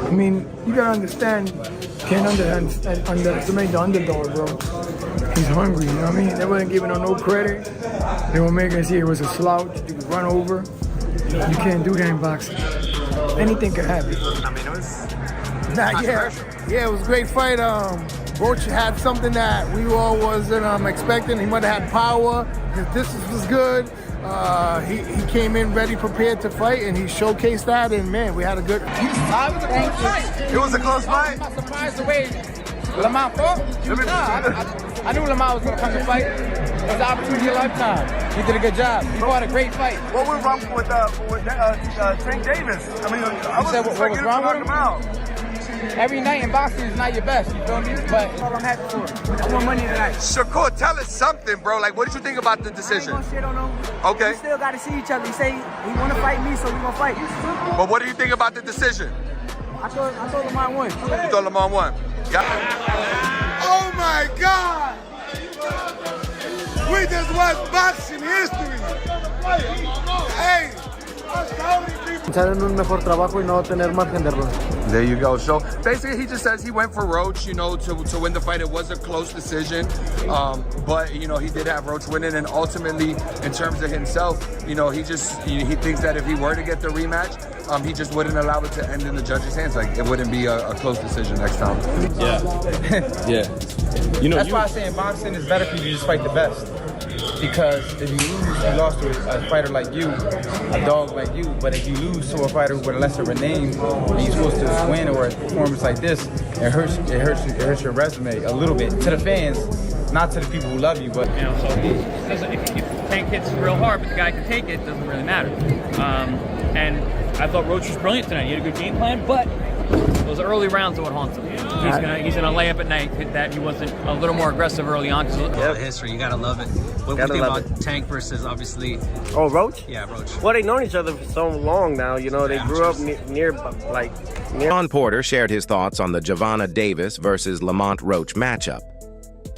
I mean, you gotta understand, can't underestimate the underdog, bro. He's hungry, you know what I mean? They wasn't giving him no credit. They were making it see it was a slouch, you could run over. You can't do that in boxing. Anything could happen. I mean, it was Yeah, it was a great fight. Roach had something that we all wasn't expecting. He might have had power. His distance was good. He came in ready, prepared to fight, and he showcased that. And man, we had a good. It was a close fight. I'm surprised the way Lamont fought. I knew Lamont was going to come to fight. It was the opportunity of a lifetime. He did a good job. He fought a great fight. What went wrong with Tank Davis? I mean, I was what was wrong with him? Out. Every night in boxing is not your best, you feel me? But that's all I'm happy for. I want money tonight. Shakur, tell us something, bro. Like, what did you think about the decision? I ain't gonna shit on him. Okay. We still gotta see each other. He say he wanna fight me, so we gonna fight. But what do you think about the decision? I thought Lamont won. You thought Lamont won? Oh my God! We just watched boxing history. Hey, Hacer un mejor trabajo y no tener margen de error. There you go. So basically, he just says he went for Roach, you know, to win the fight. It was a close decision, but you know, he did have Roach winning, and ultimately, in terms of himself, you know, he thinks that if he were to get the rematch, he just wouldn't allow it to end in the judge's hands. Like, it wouldn't be a close decision next time. Yeah, yeah. You know, that's why I say in boxing it's better for you to just fight the best. Because if you lose, you lost to a fighter like you, a dog like you. But if you lose to a fighter with a lesser of a name, and you're supposed to win or a performance like this, it hurts your resume a little bit to the fans, not to the people who love you. But you know, so if Tank hits real hard, but the guy can take it, doesn't really matter. And I thought Roach was brilliant tonight. He had a good game plan, but those early rounds are what haunts him. He's gonna lay up at night that he wasn't a little more aggressive early on. Yeah, history, you gotta love it. What do you think about Tank versus obviously? Oh, Roach? Yeah, Roach. Well, they've known each other for so long now. You know, they grew up near. Ron Porter shared his thoughts on the GervontaDavis versus Lamont Roach matchup.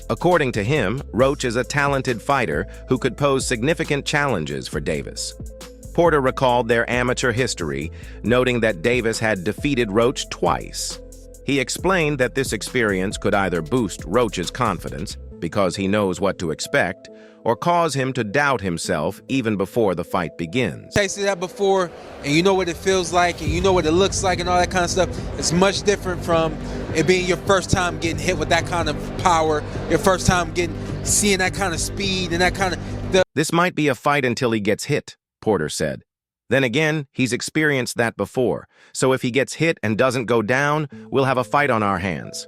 According to him, Roach is a talented fighter who could pose significant challenges for Davis. Porter recalled their amateur history, noting that Davis had defeated Roach twice. He explained that this experience could either boost Roach's confidence, because he knows what to expect, or cause him to doubt himself even before the fight begins. Tasted that before, and you know what it feels like, and you know what it looks like, and all that kind of stuff. It's much different from it being your first time getting hit with that kind of power, your first time seeing that kind of speed and that kind of... This might be a fight until he gets hit, Porter said. Then again, he's experienced that before, so if he gets hit and doesn't go down, we'll have a fight on our hands.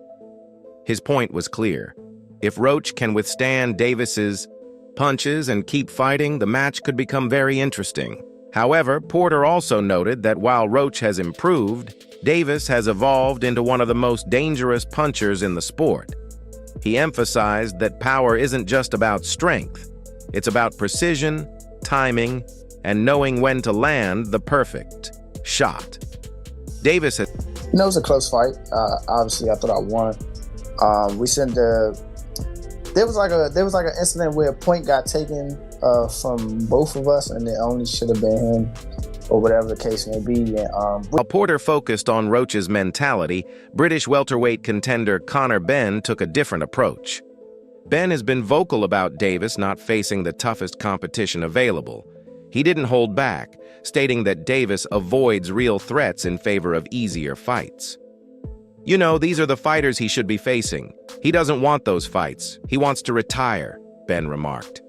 His point was clear. If Roach can withstand Davis's punches and keep fighting, the match could become very interesting. However, Porter also noted that while Roach has improved, Davis has evolved into one of the most dangerous punchers in the sport. He emphasized that power isn't just about strength. It's about precision, timing, and knowing when to land the perfect shot. Davis had... You know, it was a close fight. Obviously, I thought I won. There was like an incident where a point got taken from both of us, and it only should have been him, or whatever the case may be. While Porter focused on Roach's mentality, British welterweight contender Conor Benn took a different approach. Benn has been vocal about Davis not facing the toughest competition available. He didn't hold back, stating that Davis avoids real threats in favor of easier fights. You know, these are the fighters he should be facing. He doesn't want those fights. He wants to retire, Benn remarked.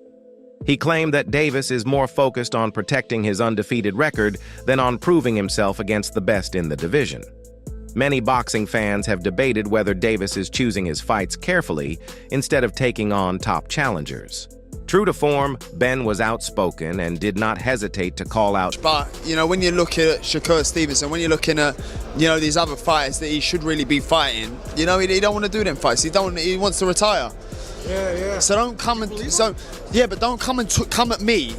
He claimed that Davis is more focused on protecting his undefeated record than on proving himself against the best in the division. Many boxing fans have debated whether Davis is choosing his fights carefully instead of taking on top challengers. True to form, Benn was outspoken and did not hesitate to call out. But, you know, when you look at Shakur Stevenson, when you're looking at, you know, these other fighters that he should really be fighting, you know, he don't want to do them fights. He wants to retire. Yeah. So don't come and, but don't come at me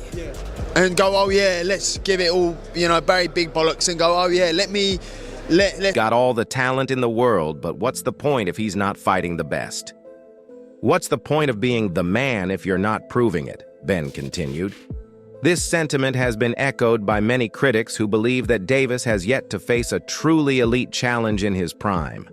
and go, oh yeah, let's give it all, you know, very big bollocks and go, oh yeah, let Got all the talent in the world, but what's the point if he's not fighting the best? What's the point of being the man if you're not proving it? Benn continued. This sentiment has been echoed by many critics who believe that Davis has yet to face a truly elite challenge in his prime.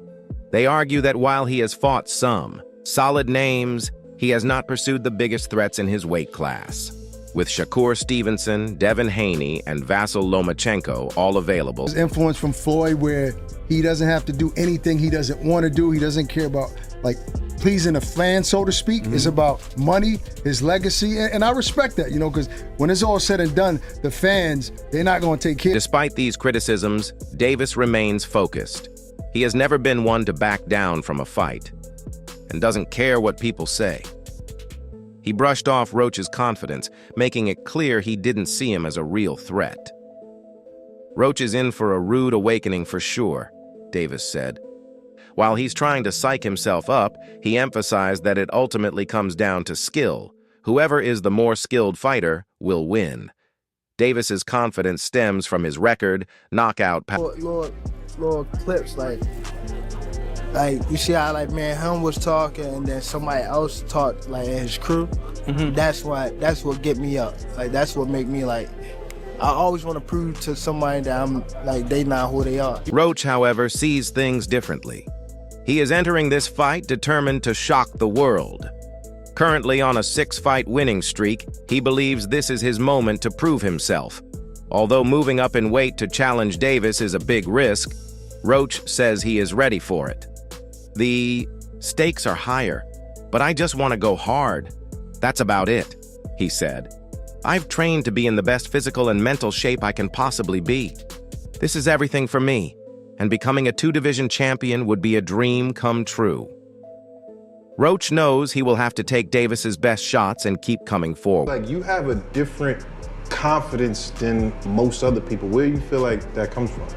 They argue that while he has fought some solid names, he has not pursued the biggest threats in his weight class. With Shakur Stevenson, Devin Haney, and Vasyl Lomachenko all available. His influence from Floyd, where he doesn't have to do anything he doesn't want to do. He doesn't care about, like, pleasing a fan, so to speak. It's about money, his legacy, and I respect that, you know, because when it's all said and done, the fans, they're not going to take care. Despite these criticisms, Davis remains focused. He has never been one to back down from a fight and doesn't care what people say. He brushed off Roach's confidence, making it clear he didn't see him as a real threat. Roach is in for a rude awakening for sure, Davis said. While he's trying to psych himself up, he emphasized that it ultimately comes down to skill. Whoever is the more skilled fighter will win. Davis's confidence stems from his record, knockout power. Little clips, like you see how, like, man, him was talking and then somebody else talked, like, his crew. That's what get me up. Like, that's what make me, like, I always want to prove to somebody that I'm, like, they not who they are. Roach, however, sees things differently. He is entering this fight determined to shock the world. Currently on a 6-fight winning streak, he believes this is his moment to prove himself. Although moving up in weight to challenge Davis is a big risk, Roach says he is ready for it. The stakes are higher, but I just want to go hard. That's about it, he said. I've trained to be in the best physical and mental shape I can possibly be. This is everything for me, and becoming a 2-division champion would be a dream come true. Roach knows he will have to take Davis's best shots and keep coming forward. Like, you have a different confidence than most other people. Where do you feel like that comes from?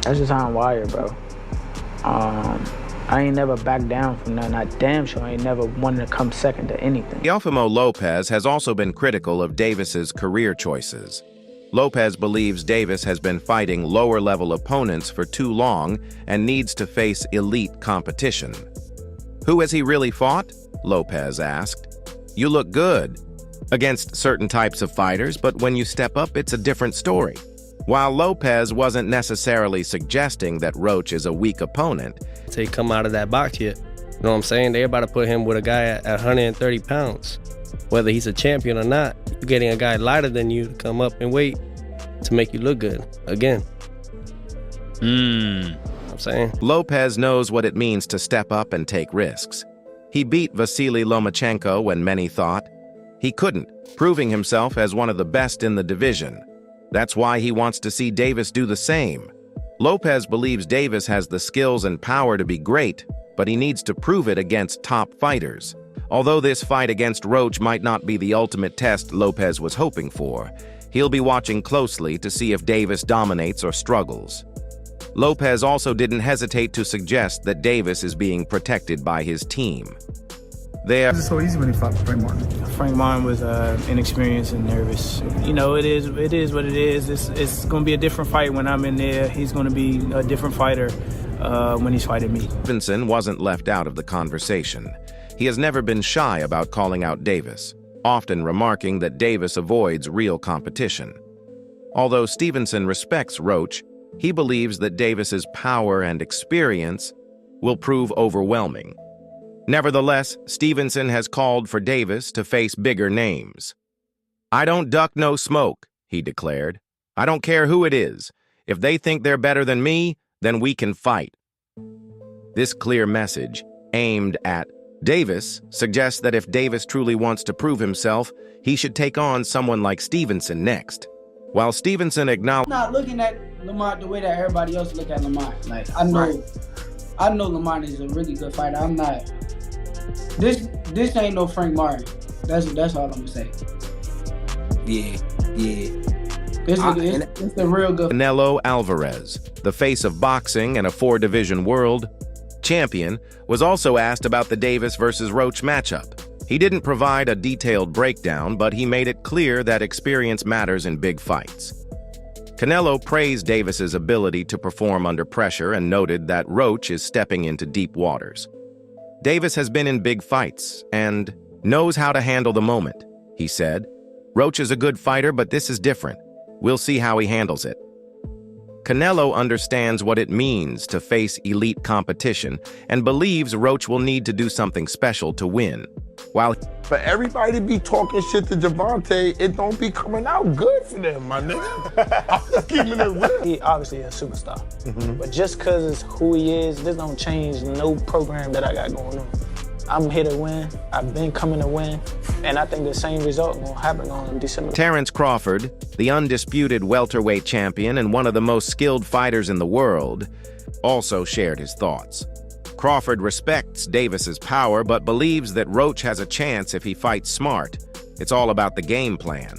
That's just how I'm wired, bro. I ain't never backed down from nothing. I damn sure ain't never wanted to come second to anything. Teofimo Lopez has also been critical of Davis's career choices. Lopez believes Davis has been fighting lower-level opponents for too long and needs to face elite competition. Who has he really fought? Lopez asked. You look good against certain types of fighters, but when you step up, it's a different story. While Lopez wasn't necessarily suggesting that Roach is a weak opponent. He come out of that box yet. You know what I'm saying? They're about to put him with a guy at 130 pounds. Whether he's a champion or not, you're getting a guy lighter than you to come up and weight to make you look good again. I'm saying? Lopez knows what it means to step up and take risks. He beat Vasyl Lomachenko when many thought he couldn't, proving himself as one of the best in the division. That's why he wants to see Davis do the same. Lopez believes Davis has the skills and power to be great, but he needs to prove it against top fighters. Although this fight against Roach might not be the ultimate test Lopez was hoping for, he'll be watching closely to see if Davis dominates or struggles. Lopez also didn't hesitate to suggest that Davis is being protected by his team. It was so easy when he fought Frank Martin. Frank Martin was inexperienced and nervous. You know, it is what it is. It's going to be a different fight when I'm in there. He's going to be a different fighter when he's fighting me. Stevenson wasn't left out of the conversation. He has never been shy about calling out Davis, often remarking that Davis avoids real competition. Although Stevenson respects Roach, he believes that Davis's power and experience will prove overwhelming. Nevertheless, Stevenson has called for Davis to face bigger names. I don't duck no smoke, he declared. I don't care who it is. If they think they're better than me, then we can fight. This clear message, aimed at Davis, suggests that if Davis truly wants to prove himself, he should take on someone like Stevenson next. While Stevenson acknowledged... I'm not looking at Lamont the way that everybody else look at Lamont. Like, I know Lamont is a really good fighter. I'm not... This ain't no Frank Martin. That's all I'm gonna say. Yeah. It's a real good. Canelo Alvarez, the face of boxing and a 4-division world champion, was also asked about the Davis versus Roach matchup. He didn't provide a detailed breakdown, but he made it clear that experience matters in big fights. Canelo praised Davis's ability to perform under pressure and noted that Roach is stepping into deep waters. Davis has been in big fights and knows how to handle the moment, he said. Roach is a good fighter, but this is different. We'll see how he handles it. Canelo understands what it means to face elite competition and believes Roach will need to do something special to win. While for everybody to be talking shit to Gervonta, it don't be coming out good for them, my nigga. I'm just keeping it real. He obviously a superstar, but just because it's who he is, this don't change no program that I got going on. I'm here to win. I've been coming to win, and I think the same result will happen on December. Terrence Crawford, the undisputed welterweight champion and one of the most skilled fighters in the world, also shared his thoughts. Crawford respects Davis's power, but believes that Roach has a chance if he fights smart. It's all about the game plan.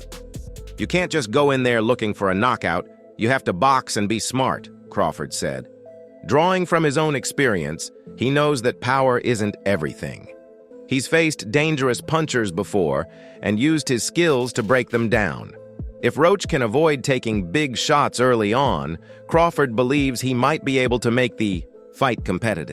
You can't just go in there looking for a knockout. You have to box and be smart, Crawford said. Drawing from his own experience, he knows that power isn't everything. He's faced dangerous punchers before and used his skills to break them down. If Roach can avoid taking big shots early on, Crawford believes he might be able to make the fight competitive.